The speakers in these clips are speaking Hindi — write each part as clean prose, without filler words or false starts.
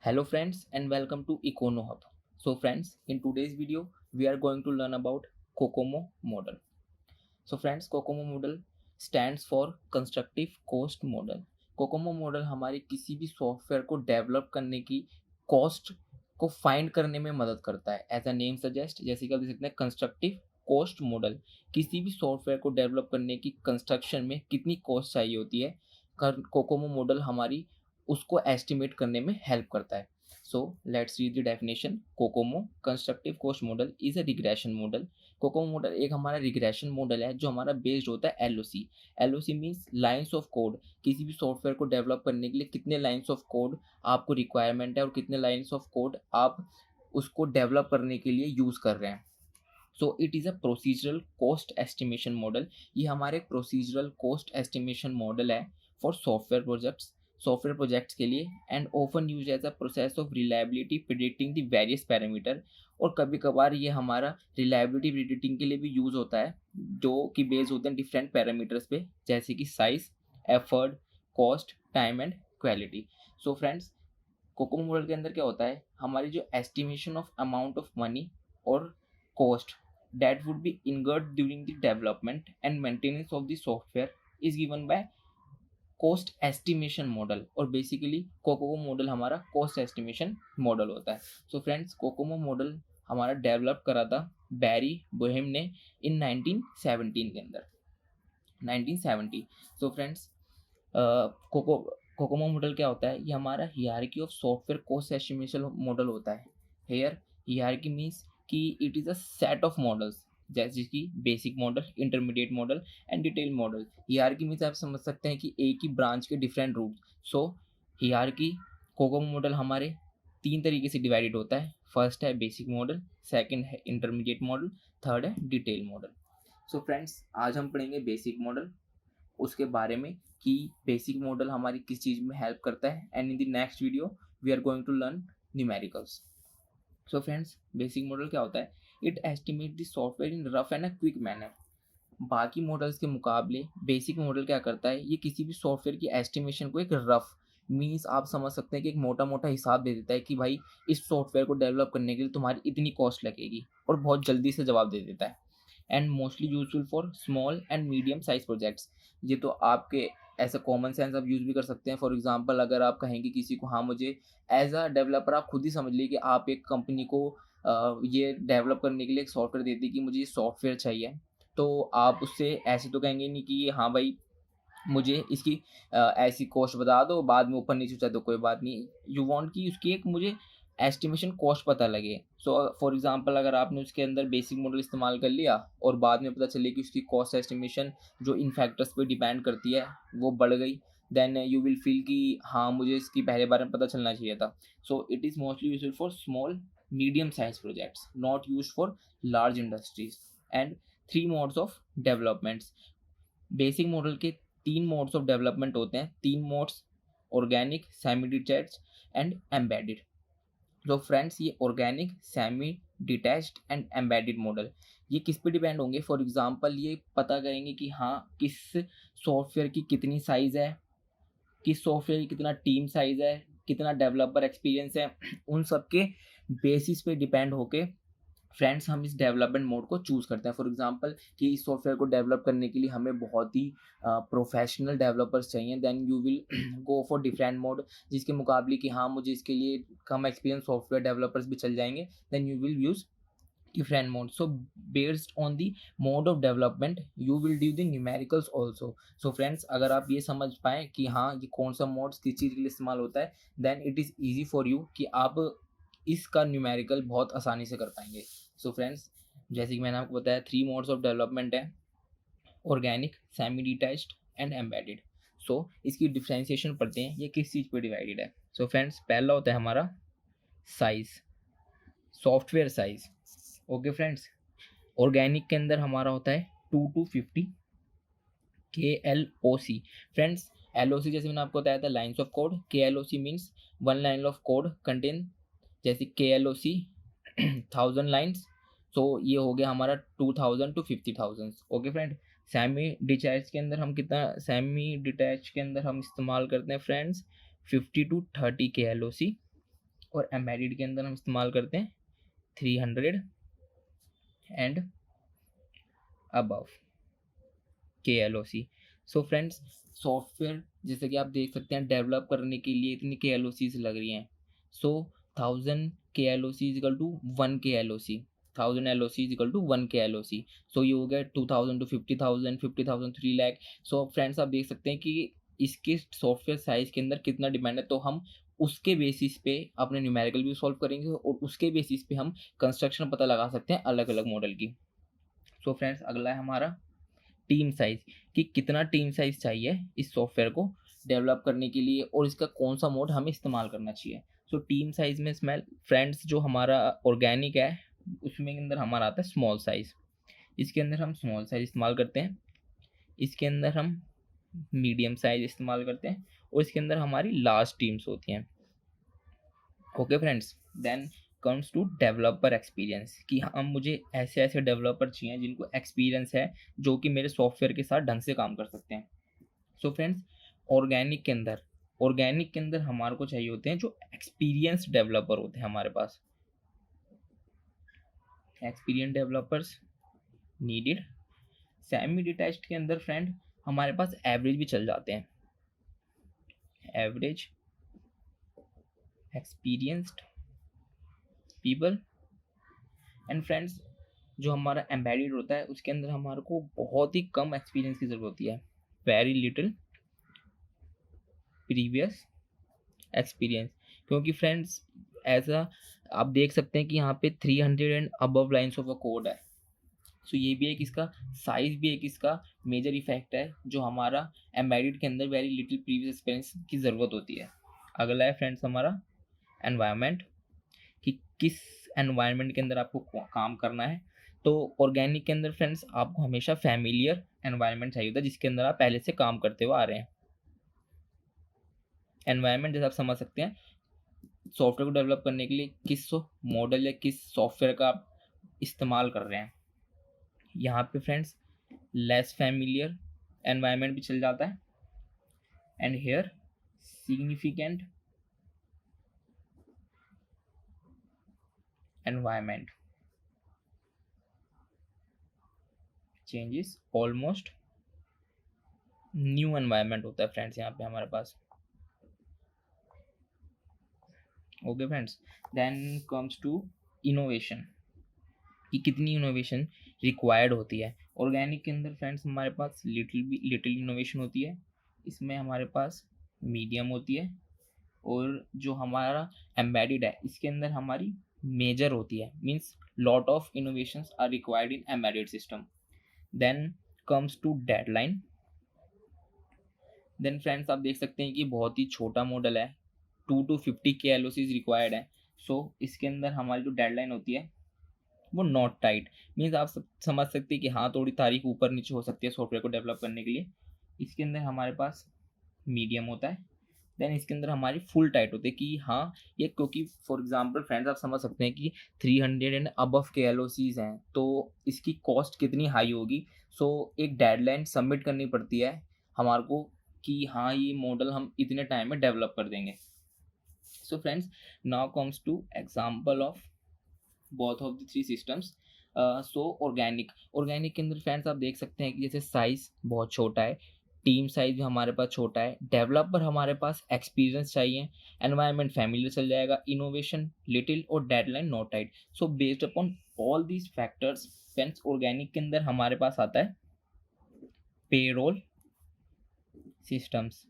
Hello friends and welcome to EconoHub. So friends, in today's video we are going to learn about COCOMO model. So friends, COCOMO model stands for Constructive Cost Model. COCOMO model हमारी किसी भी सॉफ्टवेयर को डेवलप करने की कॉस्ट को फाइंड करने में मदद करता है. एज अ नेम सजेस्ट, जैसे कि आप देख सकते हैं कंस्ट्रक्टिव कॉस्ट मॉडल. किसी भी सॉफ्टवेयर को डेवलप करने की कंस्ट्रक्शन में कितनी कॉस्ट चाहिए होती है, कोकोमो मॉडल हमारी उसको एस्टिमेट करने में हेल्प करता है. So let's read the definition. Kokomo constructive cost model is a regression model. Kokomo model एक हमारा रिग्रेशन मॉडल है जो हमारा बेस्ड होता है LOC. LOC means lines of code. किसी भी सॉफ्टवेयर को डेवलप करने के लिए कितने लाइन्स ऑफ कोड आपको रिक्वायरमेंट है और कितने लाइन्स ऑफ कोड आप उसको डेवलप करने के लिए यूज़ कर रहे हैं. So it is a procedural cost estimation model. ये हमारे प्रोसीजरल कॉस्ट एस्टिमेशन मॉडल है फॉर सॉफ्टवेयर प्रोजेक्ट्स के लिए and often use as a process of reliability predicting the various parameter. और कभी कभार ये हमारा रिलायबिलिटी प्रिडिक्टिंग के लिए भी यूज़ होता है जो कि बेस होते हैं डिफरेंट पैरामीटर्स पे, जैसे कि size, effort, cost, time and quality. So friends, Kokomo model के अंदर क्या होता है, हमारी जो estimation of amount of money और cost that would be incurred during the development and maintenance of the software is given by cost estimation model. और बेसिकली कोकोमो मॉडल हमारा cost estimation मॉडल होता है. सो फ्रेंड्स, कोकोमो मॉडल हमारा डेवलप करा था बैरी बोहेम ने इन 1917 के अंदर, 1970. सो फ्रेंड्स, कोकोमो मॉडल क्या होता है, ये हमारा hierarchy of software cost estimation model होता है. हेयर हियरार्की मीन्स कि it is a set of models, जैसे कि basic model, intermediate model and detail model. Hierarchy means आप समझ सकते हैं कि एक ही ब्रांच के different roots. So hierarchy COCOMO model हमारे तीन तरीके से डिवाइडेड होता है. फर्स्ट है बेसिक मॉडल, सेकंड है इंटरमीडिएट मॉडल, थर्ड है डिटेल मॉडल. सो फ्रेंड्स, आज हम पढ़ेंगे बेसिक मॉडल, उसके बारे में कि बेसिक मॉडल हमारी किस चीज़ में हेल्प करता है. And in the next video we are going to learn numericals. So friends, basic model क्या होता है, it estimate the software in rough and a quick manner. बाकी मॉडल्स के मुकाबले बेसिक मॉडल क्या करता है, ये किसी भी सॉफ्टवेयर की एस्टिमेशन को एक रफ मीन्स आप समझ सकते हैं कि एक मोटा मोटा हिसाब दे देता है कि भाई इस सॉफ्टवेयर को डेवलप करने के लिए तुम्हारी इतनी कॉस्ट लगेगी, और बहुत जल्दी से जवाब दे देता है. And mostly useful for small and medium size projects. ये तो आपके ऐसा कॉमन सेंस आप यूज़ भी कर सकते हैं. फॉर एग्जांपल, अगर आप कहेंगे किसी को, हाँ मुझे एज अ डेवलपर, आप खुद ही समझ लीजिए कि आप एक कंपनी को ये डेवलप करने के लिए एक सॉफ्टवेयर देती है कि मुझे ये सॉफ्टवेयर चाहिए, तो आप उससे ऐसे तो कहेंगे नहीं कि हाँ भाई मुझे इसकी ऐसी कॉस्ट बता दो, बाद में ऊपर नीचे हो जाए तो कोई बात नहीं. यू वांट कि उसकी एक मुझे एस्टिमेशन कॉस्ट पता लगे. सो फॉर एग्जांपल, अगर आपने उसके अंदर बेसिक मॉडल इस्तेमाल कर लिया और बाद में पता चले कि उसकी कॉस्ट एस्टिमेशन जो इन फैक्टर्स पे डिपेंड करती है वो बढ़ गई, देन यू विल फील कि हाँ मुझे इसकी पहले बारे में पता चलना चाहिए था. सो it is mostly useful for small medium size projects, not use for large industries. And three modes of developments. Basic model के तीन मोड्स ऑफ डेवलपमेंट होते हैं. तीन modes: organic, semi detached and embedded. तो फ्रेंड्स, ये organic, semi detached and embedded model ये किस पे डिपेंड होंगे. फॉर एग्जांपल, ये पता करेंगे कि हाँ किस सॉफ्टवेयर की कितनी साइज़ है, किस सॉफ्टवेयर की कितना टीम साइज़ है, कितना डेवलपर एक्सपीरियंस है. उन सब के बेसिस पे डिपेंड होके फ्रेंड्स हम इस डेवलपमेंट मोड को चूज़ करते हैं. फॉर एग्जांपल, कि इस सॉफ्टवेयर को डेवलप करने के लिए हमें बहुत ही प्रोफेशनल डेवलपर्स चाहिए, then you will go for different mode. जिसके मुकाबले कि हाँ मुझे इसके लिए कम एक्सपीरियंस सॉफ्टवेयर डेवलपर्स भी चल जाएंगे, then you will use different modes. So based on the mode of development you will do the numericals also. So friends, अगर आप ये समझ पाएँ कि हाँ ये कौन सा मोड्स किस चीज़ के लिए इस्तेमाल होता है, then it is easy for you कि आप इसका न्यूमेरिकल बहुत आसानी से कर पाएंगे. सो फ्रेंड्स, जैसे कि मैंने आपको बताया, थ्री मोड्स ऑफ डेवलपमेंट है: organic, semi detached and embedded. So इसकी डिफ्रेंसिएशन पढ़ते हैं, ये किस चीज़ पे डिवाइडेड है. सो फ्रेंड्स, पहला होता है हमारा size, software size. Okay friends, organic के अंदर हमारा होता है 2 to 50 KLOC. फ्रेंड्स, LOC जैसे मैंने आपको बताया था lines of code, KLOC means one line of code contain, जैसे KLOC 1000 लाइन्स. सो ये हो गया हमारा 2000 to 50,000. Okay friend. Semi detach के अंदर हम कितना, सेमी डिटैच के अंदर हम इस्तेमाल करते हैं फ्रेंड्स 50 to 30 KLOC. और एम्बेडेड के अंदर हम इस्तेमाल करते हैं 300 and above KLOC। So friends, software जैसे कि आप देख सकते हैं डेवलप करने के लिए इतनी KLOCs लग रही हैं। So 1000 KLOC is equal to 1 KLOC, 1000 LOC is equal to 1 KLOC। So ये हो गया 2000 टू 50,000, 50,000 3 लाख। सो फ्रेंड्स आप देख सकते हैं कि इसके सॉफ्टवेयर साइज के अंदर कितना डिमांड है, तो हम उसके बेसिस पे अपने न्यूमेरिकल भी सॉल्व करेंगे और उसके बेसिस पे हम कंस्ट्रक्शन पता लगा सकते हैं अलग अलग मॉडल की। सो फ्रेंड्स अगला है हमारा टीम साइज, कि कितना टीम साइज चाहिए इस सॉफ्टवेयर को डेवलप करने के लिए और इसका कौन सा मोड हमें इस्तेमाल करना चाहिए। सो टीम साइज में स्मेल फ्रेंड्स जो हमारा ऑर्गेनिक है उसमें अंदर हमारा आता है स्मॉल साइज, इसके अंदर हम स्मॉल साइज इस्तेमाल करते हैं, इसके अंदर हम मीडियम साइज इस्तेमाल करते हैं और इसके अंदर हमारी लार्ज टीम्स होती हैं। Okay friends, then comes to developer experience, कि हाँ मुझे ऐसे ऐसे डेवलपर चाहिए जिनको एक्सपीरियंस है जो कि मेरे सॉफ्टवेयर के साथ ढंग से काम कर सकते हैं। सो फ्रेंड्स ऑर्गेनिक के अंदर हमारे को चाहिए होते हैं जो एक्सपीरियंस डेवलपर होते हैं हमारे पास, experience developers needed. Semi detached के अंदर फ्रेंड हमारे पास एवरेज भी चल जाते हैं, average experienced people. And friends जो हमारा एम्बेडेड होता है उसके अंदर हमारे को बहुत ही कम एक्सपीरियंस की ज़रूरत होती है, वेरी लिटिल प्रीवियस एक्सपीरियंस। क्योंकि फ्रेंड्स ऐसा आप देख सकते हैं कि यहाँ पे 300 and above lines of a code है। सो ये भी एक इसका साइज भी एक इसका मेजर इफेक्ट है जो हमारा एम्बेडेड के अंदर वेरी लिटिल प्रीवियस एक्सपीरियंस की ज़रूरत होती है। अगला है फ्रेंड्स हमारा एनवायरनमेंट, कि किस एनवायरनमेंट के अंदर आपको काम करना है। तो ऑर्गेनिक के अंदर फ्रेंड्स आपको हमेशा फैमिलियर एनवायरनमेंट चाहिए होता है जिसके अंदर आप पहले से काम करते हुए आ रहे हैं। एनवायरनमेंट जैसे आप समझ सकते हैं सॉफ्टवेयर को डेवलप करने के लिए किस मॉडल या किस सॉफ्टवेयर का आप इस्तेमाल कर रहे हैं। यहाँ पे फ्रेंड्स लेस फैमिलियर एनवायरनमेंट भी चल जाता है and here significant environment changes almost new environment होता है फ्रेंड्स यहाँ पे हमारे पास। Okay friends, then comes to innovation, कि कितनी इनोवेशन रिक्वायर्ड होती है। ऑर्गेनिक के अंदर फ्रेंड्स हमारे पास लिटिल इनोवेशन होती है, इसमें हमारे पास मीडियम होती है और जो हमारा एम्बेडेड है इसके अंदर हमारी मेजर होती है, means lot of innovations are required in embedded system. Then comes to deadline. Then friends आप देख सकते हैं कि बहुत ही छोटा मॉडल है, 2 to 50 KLOCs रिक्वायर्ड है। सो इसके अंदर हमारी जो डेडलाइन होती है वो नॉट टाइट, मीन्स आप समझ सकते हैं कि हाँ थोड़ी तारीख ऊपर नीचे हो सकती है सॉफ्टवेयर को डेवलप करने के लिए। इसके अंदर हमारे पास मीडियम होता है, देन इसके अंदर हमारी फुल टाइट होती है कि हाँ ये, क्योंकि फॉर एग्जांपल फ्रेंड्स आप समझ सकते हैं कि 300 एंड अबव KLOCs हैं तो इसकी कॉस्ट कितनी हाई होगी। सो एक डेडलाइन सबमिट करनी पड़ती है हमारे को कि हाँ ये मॉडल हम इतने टाइम में डेवलप कर देंगे। So friends now comes to example of both of the three systems. So organic के अंदर फ्रेंड्स आप देख सकते हैं कि जैसे साइज बहुत छोटा है, टीम साइज भी हमारे पास छोटा है, डेवलपर हमारे पास एक्सपीरियंस चाहिए, एनवायरनमेंट फैमिलियर चल जाएगा, इनोवेशन लिटिल और deadline not tight. So based upon all these factors friends organic के अंदर हमारे पास आता है पेरोल सिस्टम्स।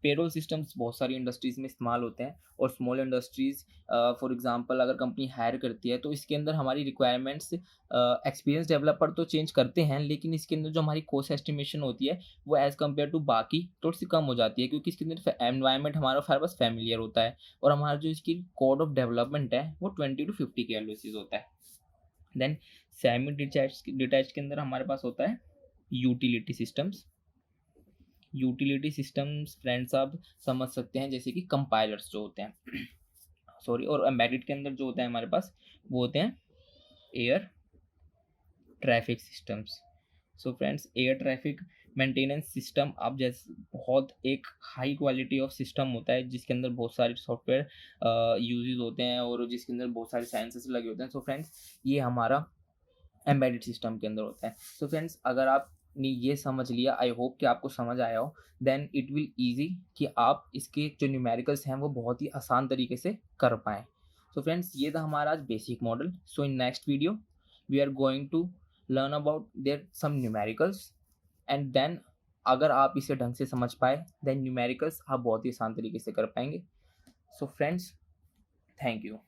पेरोल सिस्टम्स बहुत सारी इंडस्ट्रीज में इस्तेमाल होते हैं और स्मॉल इंडस्ट्रीज फॉर एग्जांपल अगर कंपनी हायर करती है तो इसके अंदर हमारी रिक्वायरमेंट्स एक्सपीरियंस डेवलपर तो चेंज करते हैं लेकिन इसके अंदर जो हमारी कॉस्ट एस्टिमेशन होती है वो एज़ कम्पेयर टू बाकी थोड़ी सी कम हो जाती है क्योंकि इसके अंदर एनवायरनमेंट हमारे पास फैमिलियर होता है और हमारा जो इसकी कोड ऑफ डेवलपमेंट है वो 20 to 50 KLOCs होता है। देन सेमी डिटैच के अंदर हमारे पास होता है utility systems. Utility systems friends आप समझ सकते हैं जैसे कि कंपाइलर्स जो होते हैं सॉरी, और एम्बेडेड के अंदर जो होता है हमारे पास वो होते हैं air traffic systems. So friends air traffic maintenance system आप जैसे बहुत एक हाई क्वालिटी ऑफ सिस्टम होता है जिसके अंदर बहुत सारे सॉफ्टवेयर यूजेस होते हैं और जिसके अंदर बहुत सारे साइंसेस लगे होते हैं। सो फ्रेंड्स, ये हमारा एम्बेडेड सिस्टम के अंदर होता है। सो फ्रेंड्स, अगर आपने ये समझ लिया, आई होप कि आपको समझ आया हो, देन इट विल ईजी कि आप इसके जो न्यूमेरिकल्स हैं वो बहुत ही आसान तरीके से कर पाएँ। सो फ्रेंड्स, ये था हमारा आज basic model. So in next video we are going to learn about their some numericals and then अगर आप इसे ढंग से समझ पाए देन न्यूमेरिकल्स आप बहुत ही आसान तरीके से कर पाएंगे। So friends, thank you.